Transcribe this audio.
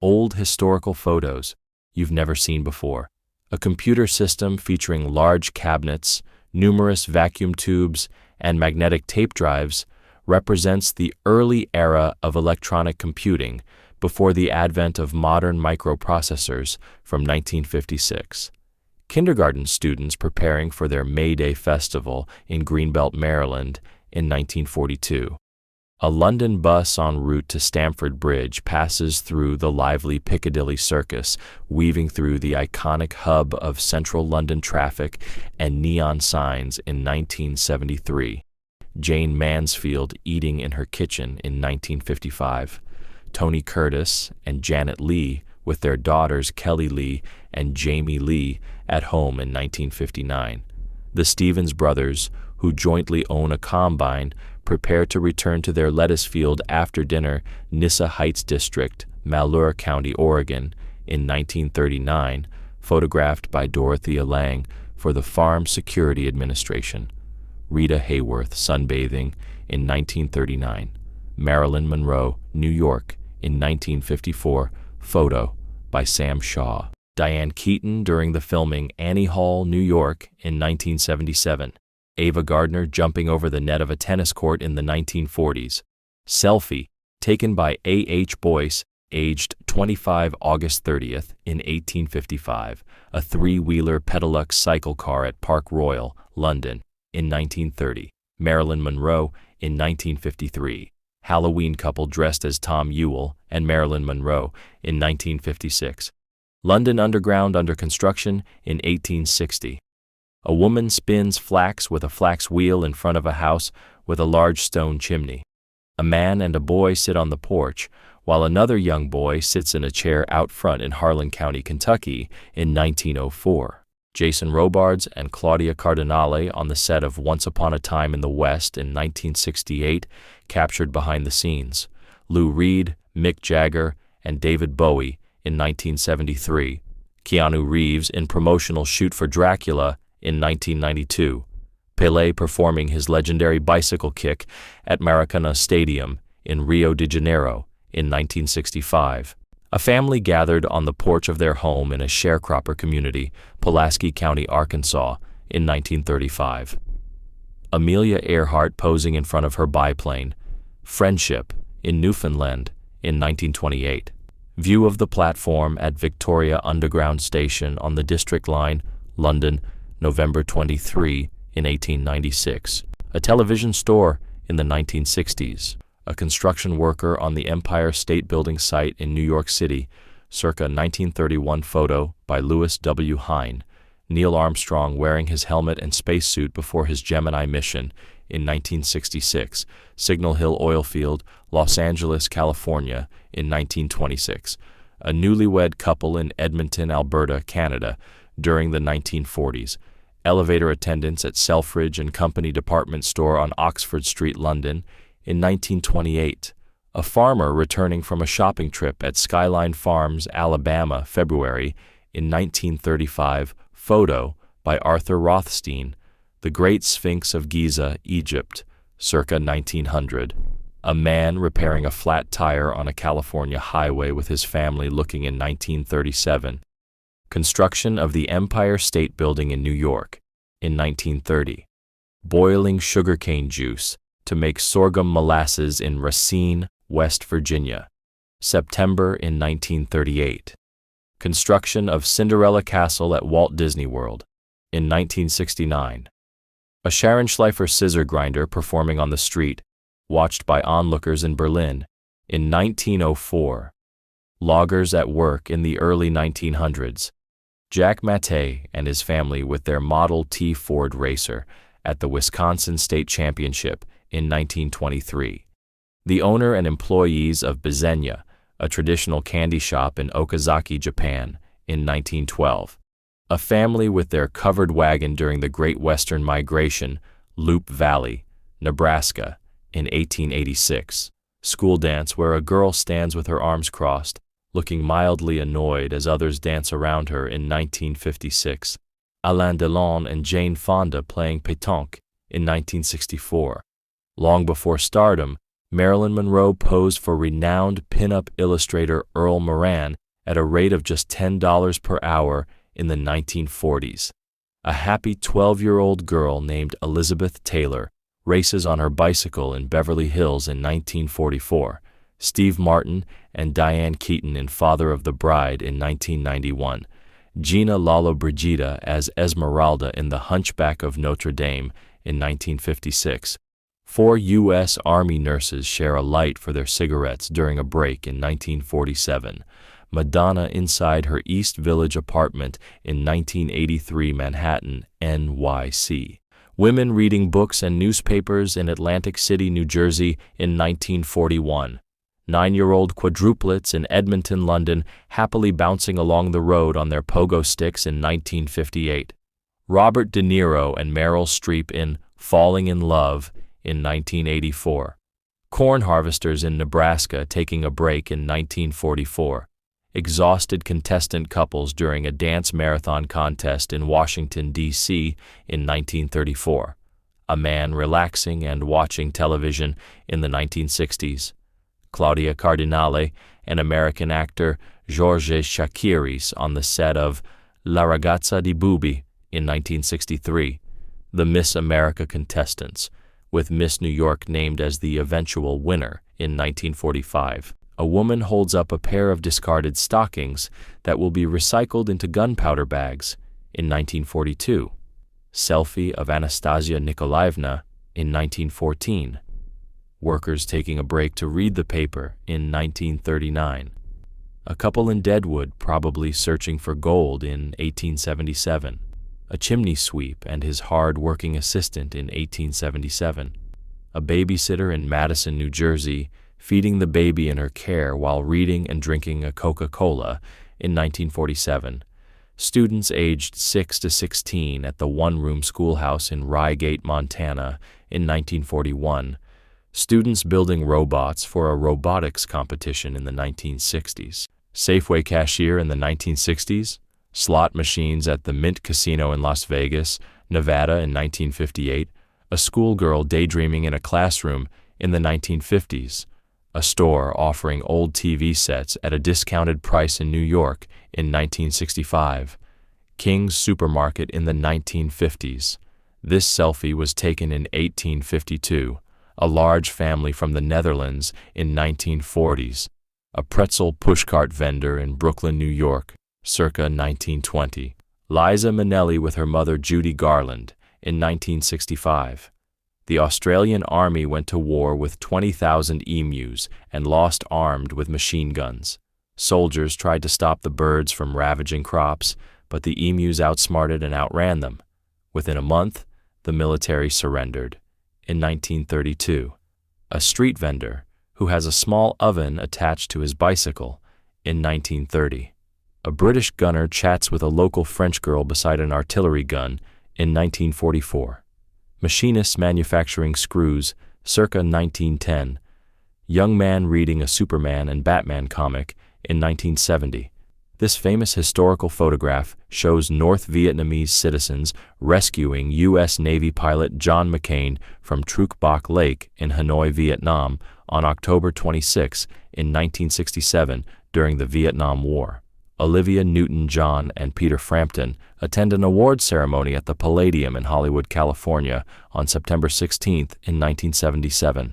Old historical photos you've never seen before. A computer system featuring large cabinets, numerous vacuum tubes, and magnetic tape drives represents the early era of electronic computing before the advent of modern microprocessors from 1956. Kindergarten students preparing for their May Day festival in Greenbelt, Maryland in 1942. A London bus en route to Stamford Bridge passes through the lively Piccadilly Circus, weaving through the iconic hub of central London traffic and neon signs in 1973. Jane Mansfield eating in her kitchen in 1955. Tony Curtis and Janet Leigh with their daughters Kelly Leigh and Jamie Leigh at home in 1959. The Stevens brothers, who jointly own a combine, prepare to return to their lettuce field after dinner, Nyssa Heights District, Malheur County, Oregon, in 1939, photographed by Dorothea Lange for the Farm Security Administration. Rita Hayworth sunbathing in 1939. Marilyn Monroe, New York, in 1954, photo by Sam Shaw. Diane Keaton during the filming Annie Hall, New York, in 1977. Ava Gardner jumping over the net of a tennis court in the 1940s. Selfie, taken by A.H. Boyce, aged 25 August 30th in 1855, a three-wheeler Pedalux cycle car at Park Royal, London, in 1930. Marilyn Monroe in 1953. Halloween couple dressed as Tom Ewell and Marilyn Monroe in 1956. London Underground under construction in 1860. A woman spins flax with a flax wheel in front of a house with a large stone chimney. A man and a boy sit on the porch, while another young boy sits in a chair out front in Harlan County, Kentucky in 1904. Jason Robards and Claudia Cardinale on the set of Once Upon a Time in the West in 1968, captured behind the scenes. Lou Reed, Mick Jagger, and David Bowie in 1973. Keanu Reeves in promotional shoot for Dracula in 1992. Pelé performing his legendary bicycle kick at Maracanã Stadium in Rio de Janeiro in 1965. A family gathered on the porch of their home in a sharecropper community, Pulaski County, Arkansas, in 1935. Amelia Earhart posing in front of her biplane, Friendship, in Newfoundland, in 1928. View of the platform at Victoria Underground Station on the District Line, London, November 23 in 1896. A television store in the 1960s. A construction worker on the Empire State Building site in New York City, circa 1931 photo by Louis W. Hine. Neil Armstrong wearing his helmet and spacesuit before his Gemini mission in 1966. Signal Hill oil field, Los Angeles, California in 1926. A newlywed couple in Edmonton, Alberta, Canada during the 1940s. Elevator attendants at Selfridge and Company department store on Oxford Street, London, in 1928. A farmer returning from a shopping trip at Skyline Farms, Alabama, February, in 1935, photo by Arthur Rothstein. The Great Sphinx of Giza, Egypt, circa 1900. A man repairing a flat tire on a California highway with his family looking in 1937. Construction of the Empire State Building in New York in 1930. Boiling sugarcane juice to make sorghum molasses in Racine, West Virginia, September in 1938. Construction of Cinderella Castle at Walt Disney World in 1969. A Sharon Schleifer scissor grinder performing on the street, watched by onlookers in Berlin in 1904. Loggers at work in the early 1900s. Jack Mattei and his family with their Model T Ford Racer at the Wisconsin State Championship in 1923. The owner and employees of Bezenya, a traditional candy shop in Okazaki, Japan, in 1912. A family with their covered wagon during the Great Western Migration, Loup Valley, Nebraska, in 1886. School dance where a girl stands with her arms crossed, looking mildly annoyed as others dance around her in 1956. Alain Delon and Jane Fonda playing pétanque in 1964. Long before stardom, Marilyn Monroe posed for renowned pinup illustrator Earl Moran at a rate of just $10 per hour in the 1940s. A happy 12-year-old girl named Elizabeth Taylor races on her bicycle in Beverly Hills in 1944. Steve Martin and Diane Keaton in Father of the Bride in 1991. Gina Lollobrigida as Esmeralda in The Hunchback of Notre Dame in 1956. 4 U.S. Army nurses share a light for their cigarettes during a break in 1947. Madonna inside her East Village apartment in 1983 Manhattan, NYC. Women reading books and newspapers in Atlantic City, New Jersey in 1941. 9-year-old quadruplets in Edmonton, London, happily bouncing along the road on their pogo sticks in 1958. Robert De Niro and Meryl Streep in Falling in Love in 1984. Corn harvesters in Nebraska taking a break in 1944. Exhausted contestant couples during a dance marathon contest in Washington, D.C. in 1934. A man relaxing and watching television in the 1960s. Claudia Cardinale and American actor Georges Chakiris on the set of La Ragazza di Bubi in 1963. The Miss America contestants, with Miss New York named as the eventual winner in 1945. A woman holds up a pair of discarded stockings that will be recycled into gunpowder bags in 1942. Selfie of Anastasia Nikolaevna in 1914. Workers taking a break to read the paper in 1939. A couple in Deadwood probably searching for gold in 1877. A chimney sweep and his hard-working assistant in 1877. A babysitter in Madison, New Jersey, feeding the baby in her care while reading and drinking a Coca-Cola in 1947. Students aged 6 to 16 at the one-room schoolhouse in Rygate, Montana in 1941. Students building robots for a robotics competition in the 1960s. Safeway cashier in the 1960s. Slot machines at the Mint Casino in Las Vegas, Nevada in 1958. A schoolgirl daydreaming in a classroom in the 1950s. A store offering old TV sets at a discounted price in New York in 1965. King's Supermarket in the 1950s. This selfie was taken in 1852. A large family from the Netherlands in 1940s. A pretzel pushcart vendor in Brooklyn, New York, circa 1920. Liza Minnelli with her mother Judy Garland in 1965. The Australian Army went to war with 20,000 emus and lost armed with machine guns. Soldiers tried to stop the birds from ravaging crops, but the emus outsmarted and outran them. Within a month, the military surrendered. In 1932, a street vendor who has a small oven attached to his bicycle in 1930. A British gunner chats with a local French girl beside an artillery gun in 1944. Machinists manufacturing screws circa 1910. Young man reading a Superman and Batman comic in 1970. This famous historical photograph shows North Vietnamese citizens rescuing U.S. Navy pilot John McCain from Truc Bac Lake in Hanoi, Vietnam on October 26 in 1967 during the Vietnam War. Olivia Newton-John and Peter Frampton attend an awards ceremony at the Palladium in Hollywood, California on September 16 in 1977.